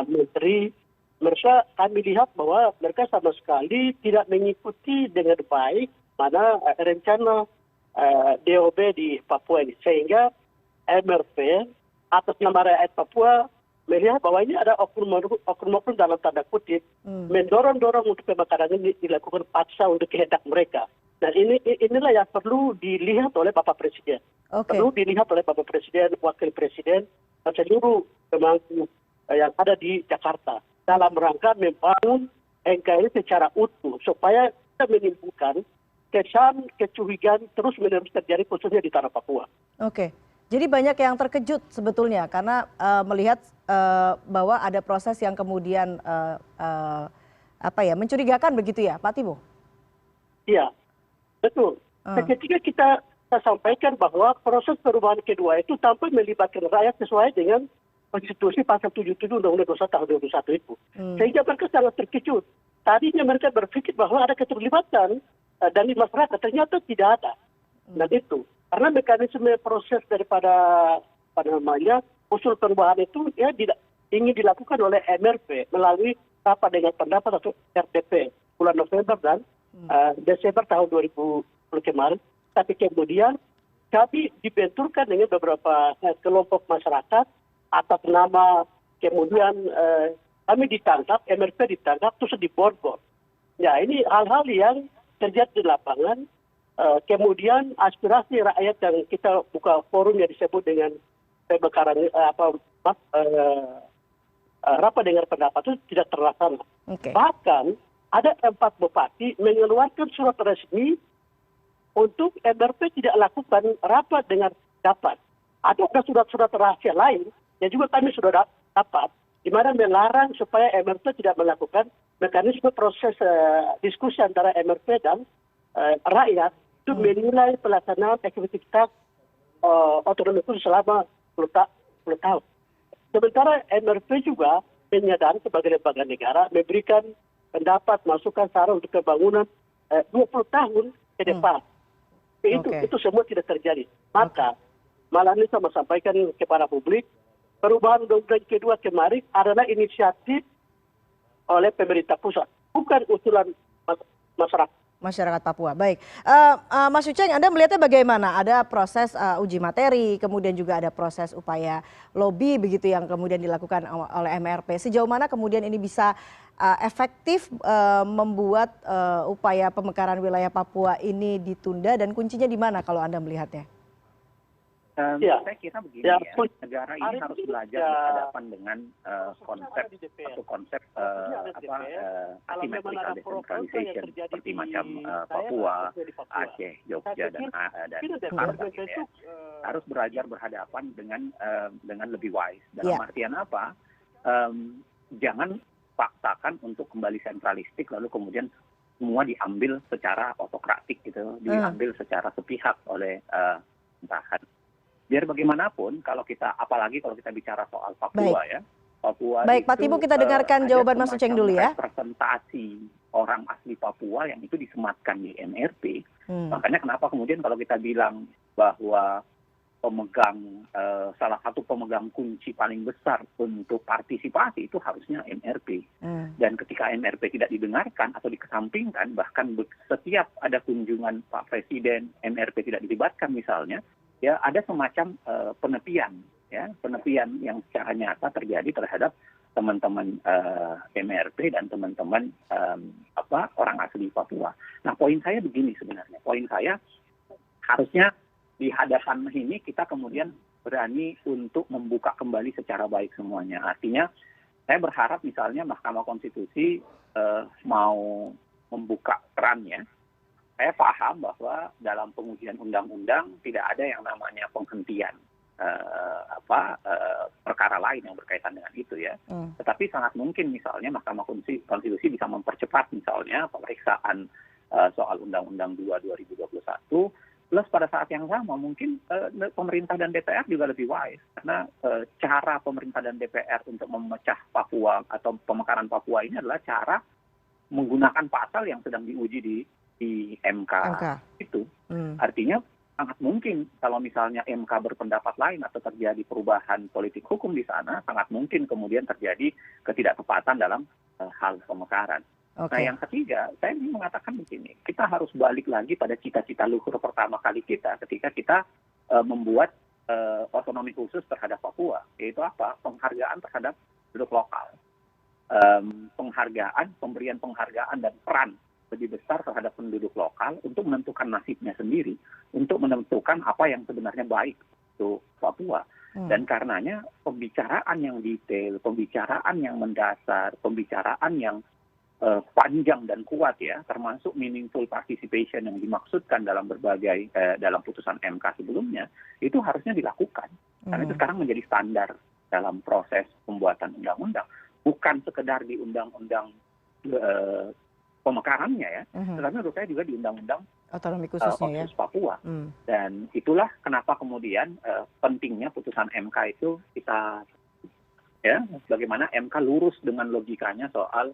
menteri, mereka kami lihat bahwa mereka sama sekali tidak mengikuti dengan baik mana rencana DOB di Papua ini. Sehingga MRP atas nama rakyat Papua melihat bahwa ini ada oknum-oknum dalam tanda kutip mendorong-dorong untuk pemekaran ini dilakukan paksa untuk kehendak mereka. Dan inilah yang perlu dilihat oleh Bapak Presiden. Perlu dilihat oleh Bapak Presiden, Wakil Presiden, dan seluruh pemangku yang ada di Jakarta dalam rangka membangun NKRI secara utuh supaya kita menimbulkan kesan kecurigaan terus-menerus terjadi khususnya di tanah Papua. Jadi banyak yang terkejut sebetulnya karena melihat bahwa ada proses yang kemudian mencurigakan begitu ya, Pak Timo? Iya, betul. Ketika kita sampaikan bahwa proses perubahan kedua itu tanpa melibatkan rakyat sesuai dengan konstitusi pasal 77 Undang-Undang 21 tahun 2001 itu. Sehingga mereka sangat terkejut. Tadinya mereka berpikir bahwa ada keterlibatan dari masyarakat, ternyata tidak ada. Dan itu karena mekanisme proses daripada usul perubahan itu ya ingin dilakukan oleh MRP melalui rapat dengan pendapat atau RDP bulan November dan Desember tahun 2020 kemarin. Tapi kemudian kami dibenturkan dengan beberapa kelompok masyarakat atas nama kemudian kami ditangkap, MRP ditangkap terus diborgol. Ya ini hal-hal yang terjadi di lapangan. Kemudian aspirasi rakyat yang kita buka forum yang disebut dengan pemekaran rapat dengar pendapat itu tidak terlaksana. Bahkan ada 4 bupati mengeluarkan surat resmi untuk MRP tidak lakukan rapat dengar pendapat. Ada surat-surat rahasia lain yang juga kami sudah dapat di mana melarang supaya MRP tidak melakukan mekanisme proses diskusi antara MRP dan rakyat itu menilai pelaksanaan aktivitas otonomi khusus selama 10 tahun. Sementara MRP juga menyadari sebagai lembaga negara memberikan pendapat, masukan, saran untuk pembangunan 20 tahun ke depan. Itu semua tidak terjadi. Maka malam ini saya sampaikan kepada publik, perubahan undang-undang kedua kemarin adalah inisiatif oleh pemerintah pusat, bukan usulan masyarakat Papua. Baik, Mas Uceng, Anda melihatnya bagaimana? Ada proses uji materi, kemudian juga ada proses upaya lobby begitu yang kemudian dilakukan oleh MRP. Sejauh mana kemudian ini bisa efektif membuat upaya pemekaran wilayah Papua ini ditunda, dan kuncinya di mana kalau Anda melihatnya? Saya kira begini ya, negara ini harus belajar berhadapan dengan konsep asymmetrical decentralization seperti macam Papua, Aceh, Jogja dan Jakarta gitu ya. Harus belajar berhadapan dengan lebih wise. Dalam artian apa? Jangan paksakan untuk kembali sentralistik lalu kemudian semua diambil secara otokratik gitu, diambil secara sepihak oleh pemerintahan. Biar bagaimanapun apalagi kalau kita bicara soal Papua ya. Papua baik, Pak Tibu, kita dengarkan jawaban Mas Uceng dulu ya. Representasi orang asli Papua yang itu disematkan di MRP. Makanya kenapa kemudian kalau kita bilang bahwa salah satu pemegang kunci paling besar untuk partisipasi itu harusnya MRP. Dan ketika MRP tidak didengarkan atau dikesampingkan, bahkan setiap ada kunjungan Pak Presiden, MRP tidak dilibatkan misalnya, ya ada semacam penepian yang secara nyata terjadi terhadap teman-teman MRP dan teman-teman orang asli Papua. Nah, poin saya begini sebenarnya. Poin saya harusnya di hadapan ini kita kemudian berani untuk membuka kembali secara baik semuanya. Artinya saya berharap misalnya Mahkamah Konstitusi mau membuka perannya. Saya paham bahwa dalam pengujian undang-undang tidak ada yang namanya penghentian perkara lain yang berkaitan dengan itu ya. Tetapi sangat mungkin misalnya Mahkamah Konstitusi bisa mempercepat misalnya pemeriksaan soal Undang-Undang 2 2021, plus pada saat yang sama mungkin pemerintah dan DPR juga lebih wise, karena cara pemerintah dan DPR untuk memecah Papua atau pemekaran Papua ini adalah cara menggunakan pasal yang sedang diuji di MK. Itu. Artinya sangat mungkin kalau misalnya MK berpendapat lain atau terjadi perubahan politik hukum di sana, sangat mungkin kemudian terjadi ketidaktepatan dalam hal pemekaran. Nah, yang ketiga, saya ingin mengatakan begini, kita harus balik lagi pada cita-cita luhur pertama kali kita ketika kita membuat otonomi khusus terhadap Papua, yaitu apa? Penghargaan terhadap penduduk lokal. Pemberian penghargaan dan peran lebih besar terhadap penduduk lokal untuk menentukan nasibnya sendiri, untuk menentukan apa yang sebenarnya baik untuk Papua. Dan karenanya pembicaraan yang detail, pembicaraan yang mendasar, pembicaraan yang panjang dan kuat ya, termasuk meaningful participation yang dimaksudkan dalam berbagai dalam putusan MK sebelumnya, itu harusnya dilakukan. Karena itu sekarang menjadi standar dalam proses pembuatan undang-undang. Bukan sekedar di undang-undang pemekarannya ya, tetapi menurut saya juga di undang-undang otonomi khususnya khusus Papua. Dan itulah kenapa kemudian pentingnya putusan MK itu kita bagaimana MK lurus dengan logikanya soal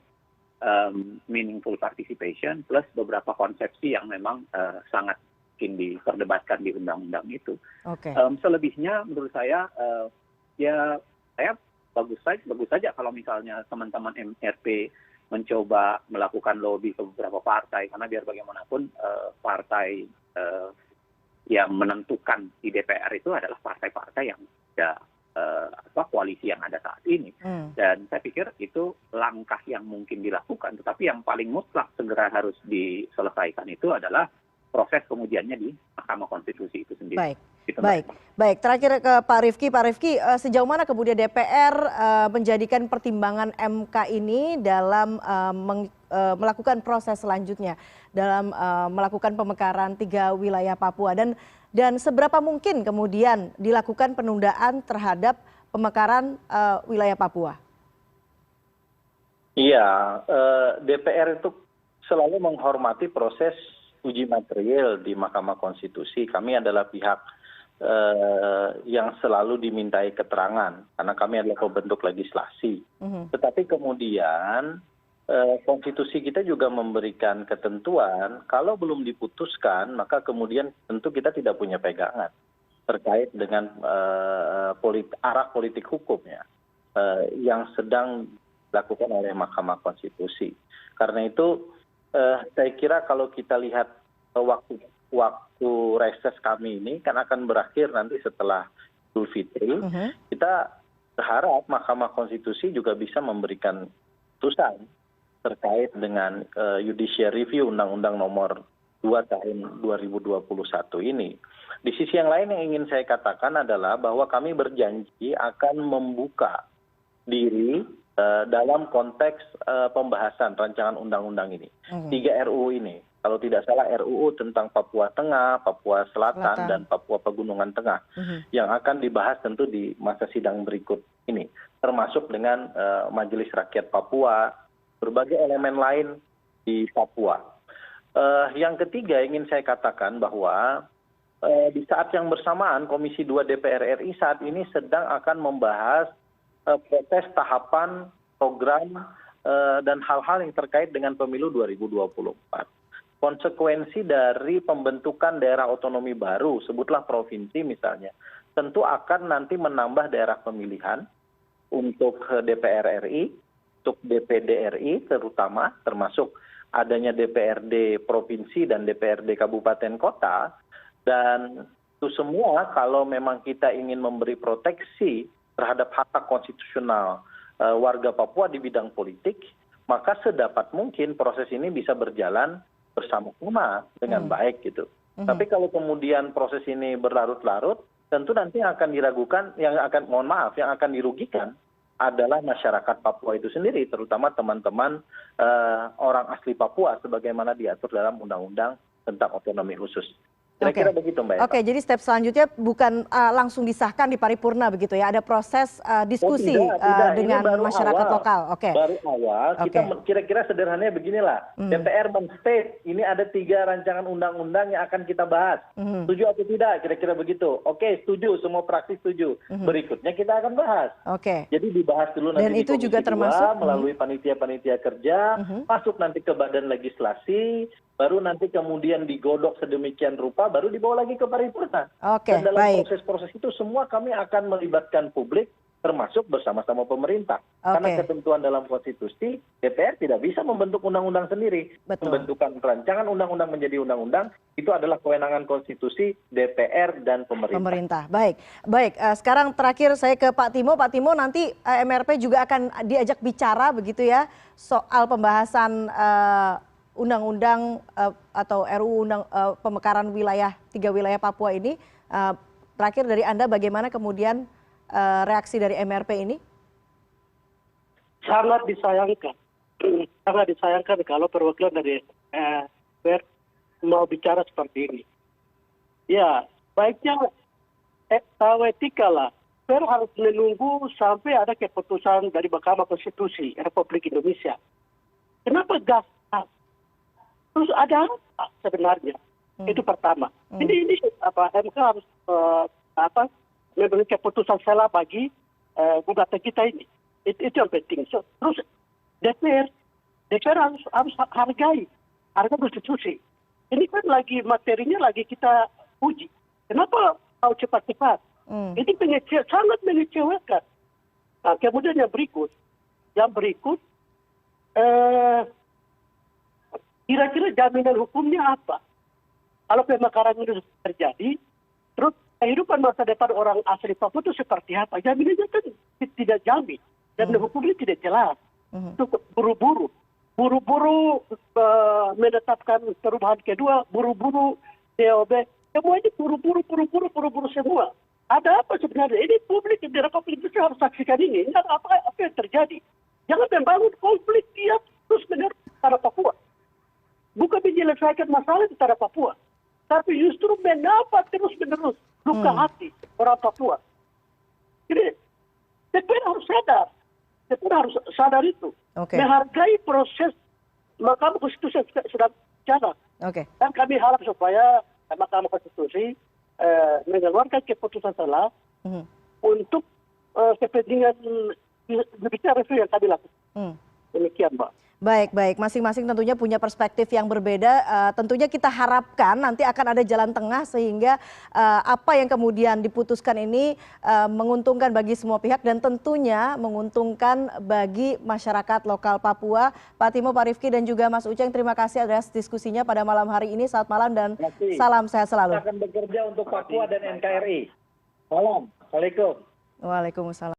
meaningful participation plus beberapa konsepsi yang memang sangat mungkin diperdebatkan di undang-undang itu. Selebihnya menurut saya saya bagus saja kalau misalnya teman-teman MRP mencoba melakukan lobby ke beberapa partai, karena biar bagaimanapun partai yang menentukan di DPR itu adalah partai-partai yang koalisi yang ada saat ini. Dan saya pikir itu langkah yang mungkin dilakukan, tetapi yang paling mutlak segera harus diselesaikan itu adalah proses pengujiannya di Mahkamah Konstitusi itu sendiri. Baik. Terakhir ke Pak Rifki. Pak Rifki, sejauh mana kemudian DPR menjadikan pertimbangan MK ini dalam melakukan proses selanjutnya, dalam melakukan pemekaran 3 wilayah Papua, dan seberapa mungkin kemudian dilakukan penundaan terhadap pemekaran wilayah Papua? Iya, DPR itu selalu menghormati proses uji material di Mahkamah Konstitusi. Kami adalah pihak yang selalu dimintai keterangan karena kami adalah pembentuk legislasi. Tetapi kemudian konstitusi kita juga memberikan ketentuan kalau belum diputuskan maka kemudian tentu kita tidak punya pegangan terkait dengan arah politik hukumnya yang sedang dilakukan oleh Mahkamah Konstitusi. Karena itu saya kira kalau kita lihat waktu reses kami ini kan akan berakhir nanti setelah Idul Fitri, kita berharap Mahkamah Konstitusi juga bisa memberikan putusan terkait dengan judicial review Undang-Undang Nomor 2 Tahun 2021 ini. Di sisi yang lain yang ingin saya katakan adalah bahwa kami berjanji akan membuka diri dalam konteks pembahasan rancangan undang-undang ini. 3 RUU ini. Kalau tidak salah RUU tentang Papua Tengah, Papua Selatan, dan Papua Pegunungan Tengah yang akan dibahas tentu di masa sidang berikut ini. Termasuk dengan Majelis Rakyat Papua, berbagai elemen lain di Papua. Yang ketiga ingin saya katakan bahwa di saat yang bersamaan Komisi 2 DPR RI saat ini sedang akan membahas proses tahapan program dan hal-hal yang terkait dengan pemilu 2024. Konsekuensi dari pembentukan daerah otonomi baru, sebutlah provinsi misalnya, tentu akan nanti menambah daerah pemilihan untuk DPR RI, untuk DPD RI terutama, termasuk adanya DPRD provinsi dan DPRD kabupaten kota, dan itu semua kalau memang kita ingin memberi proteksi terhadap hak konstitusional warga Papua di bidang politik, maka sedapat mungkin proses ini bisa berjalan bersama-sama dengan baik gitu. Tapi kalau kemudian proses ini berlarut-larut, tentu nanti yang akan diragukan, yang akan dirugikan adalah masyarakat Papua itu sendiri, terutama teman-teman orang asli Papua sebagaimana diatur dalam Undang-Undang tentang Otonomi Khusus. Kira-kira begitu Mbak Eva. Oke, jadi step selanjutnya bukan langsung disahkan di paripurna begitu ya, ada proses diskusi dengan masyarakat lokal. Baru awal, kita kira-kira sederhananya beginilah, DPR men-state, ini ada 3 rancangan undang-undang yang akan kita bahas. Setuju atau tidak, kira-kira begitu. Oke, setuju, semua praksi setuju. Berikutnya kita akan bahas. Jadi dibahas dulu nanti dan di itu Komisi juga termasuk 2, melalui panitia-panitia kerja, masuk nanti ke badan legislasi, baru nanti kemudian digodok sedemikian rupa, baru dibawa lagi ke paripurna. Dan dalam proses-proses itu semua kami akan melibatkan publik, termasuk bersama-sama pemerintah. Karena ketentuan dalam konstitusi, DPR tidak bisa membentuk undang-undang sendiri. Pembentukan rancangan undang-undang menjadi undang-undang, itu adalah kewenangan konstitusi DPR dan pemerintah. Baik. Sekarang terakhir saya ke Pak Timo. Pak Timo, nanti MRP juga akan diajak bicara begitu ya, soal pembahasan undang-undang atau RUU pemekaran wilayah 3 wilayah Papua ini. Terakhir dari Anda, bagaimana kemudian reaksi dari MRP ini? Sangat disayangkan. Sangat disayangkan kalau perwakilan dari DPR mau bicara seperti ini. Ya, baiknya tahu etika lah. DPR harus menunggu sampai ada keputusan dari Mahkamah Konstitusi Republik Indonesia. Kenapa gas? Terus ada apa sebenarnya? Itu pertama. Ini MK harus memberikan keputusan salah bagi gugatan kita ini. Itu yang penting. Terus DPR harus hargai konstitusi. Ini kan lagi materinya lagi kita uji. Kenapa mau cepat-cepat? Ini sangat mengecewakan. Nah, kemudian yang berikut, kira-kira jaminan hukumnya apa? Kalau pemekaran itu terjadi, terus kehidupan masa depan orang asli Papua itu seperti apa? Jaminannya kan tidak jamin. Jaminan hukumnya tidak jelas. Itu buru-buru menetapkan perubahan kedua, buru-buru DOB. Semua ini buru-buru semua. Ada apa sebenarnya? Ini publik di Republik Indonesia harus saksikan ini. Apa yang terjadi? Jangan membangun konflik tiap terus-menerus antara Papua. Bukan menyelesaikan masalah di tanah Papua, tapi justru menambah terus-menerus luka hati orang Papua. Jadi DPR harus sadar itu. menghargai proses Mahkamah Konstitusi yang sudah jalan. Dan kami harap supaya Mahkamah Konstitusi mengeluarkan keputusan salah untuk kepentingan judicial review yang kami lakukan. Demikian, Mbak. Baik. Masing-masing tentunya punya perspektif yang berbeda. Tentunya kita harapkan nanti akan ada jalan tengah sehingga apa yang kemudian diputuskan ini menguntungkan bagi semua pihak dan tentunya menguntungkan bagi masyarakat lokal Papua. Pak Timo, Pak Rifki, dan juga Mas Uceng, terima kasih atas diskusinya pada malam hari ini. Selamat malam dan salam sehat selalu. Kita akan bekerja untuk Papua dan NKRI. Malam. Assalamualaikum. Waalaikumsalam.